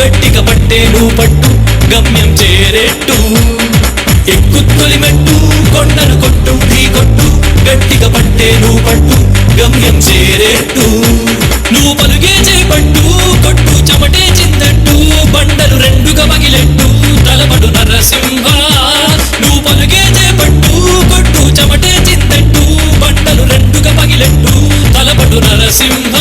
గట్టిగా పట్టే నువ్వు పట్టు గమ్యం చేరేట్టు. ఎక్కు తొలి మెట్టు కొండను కొట్టు ఢీ కొట్టు గట్టిగా పట్టే నువ్వు పట్టు గమ్యం చేరేట్టు. నువ్వు పలుగే చేపట్టు కొట్టు చెమటే చిందట్టు బండలు రెండుగా పగిలెట్టు తలపడు నరసింహ. నువ్వు పలుగే చేపట్టు కొట్టు చెమటే చిందట్టు బండలు రెండుగా పగిలెట్టు తలపడు నరసింహ.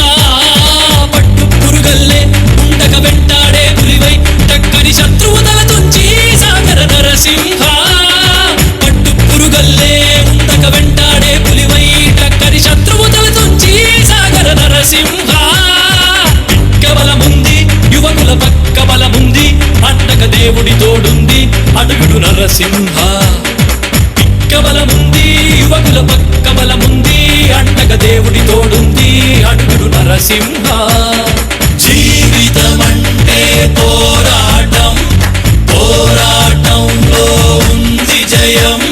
పట్టు పురుగల్లే ఉండక వెంటాడే పులివై టక్కని శత్రువు తల తుంచి సాగర నరసింహ. పట్టు పురుగల్లే ఉండక వెంటాడే పులివై టక్కని శత్రువు తల తుంచి సాగర నరసింహ. పిక్క బలముంది యువకుల పక్క బలముంది అండక దేవుడి తోడుంది అడుగుడు నరసింహ. పిక్క బలముంది యువకుల పక్క బలముంది అండక దేవుడి తోడుంది అడుగుడు నరసింహ. జీవితమంటే పోరాటం పోరాటంలో ఉంది జయం.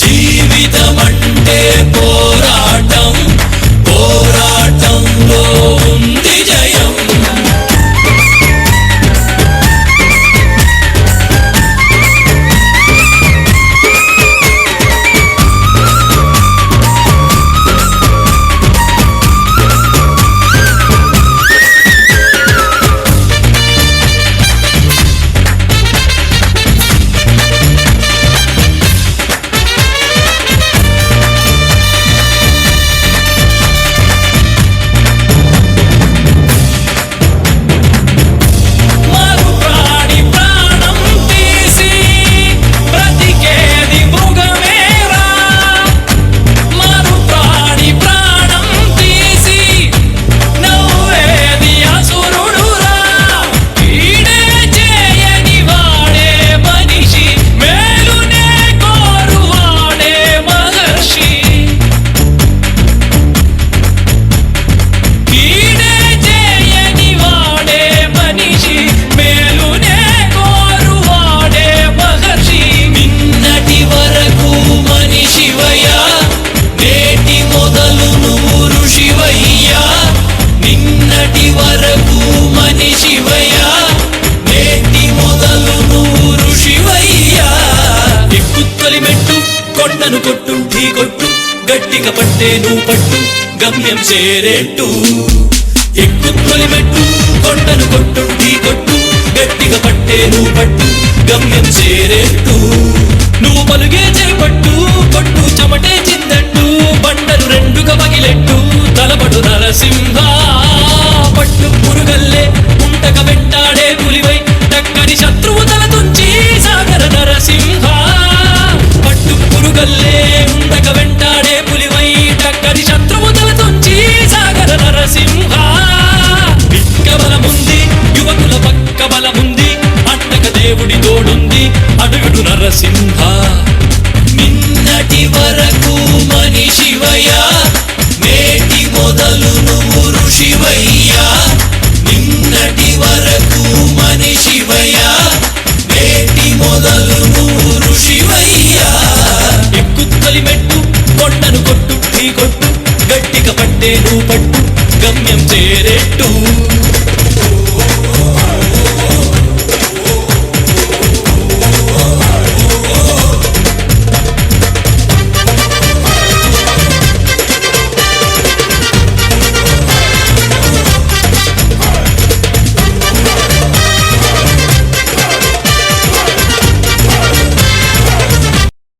జీవితమంటే పోరాటం పోరాటంలో ఉంది జయం. కొండను కొట్టు ఢీ కొట్టు గట్టిగా పట్టే నువ్వు పట్టు గమ్యం చేరేట్టు. ఎక్కు తొలి మెట్టు కొండను కొట్టు ఢీ కొట్టు గట్టిగా పట్టే నువ్వు పట్టు గమ్యం చేరేట్టు. నువ్వు పలుగే చేపట్టు కొట్టు చెమటే చిందట్టు బండలు రెండుగా పగిలెట్టు తలపడు నరసింహ. పట్టు పురుగల్లే ఉంటక వెంటాడే పులివై టక్కని శత్రువు తల తుంచి సాగర నరసింహ. పట్టు పురుగల్లే ఉండక వెంటాడే పులివై టక్కని శత్రువు తల తుంచి సాగర నరసింహ. పిక్క బలముంది యువకుల పక్క బలముంది అండక దేవుడి తోడుంది అడుగుడు నరసింహ. నిన్నటి వరకు మనిషివయ్యా నేటి మొదలు నువ్వు ఋషివయ్యా. నిన్నటి వరకు మనిషివయ్యా నేటి మొదలు నువ్వు ఋషివయ్యా. ఎక్కు తొలి మెట్టు కొండను కొట్టు ఢీ కొట్టు గట్టిగా పట్టే నువ్వు పట్టు గమ్యం చేరేట్టు.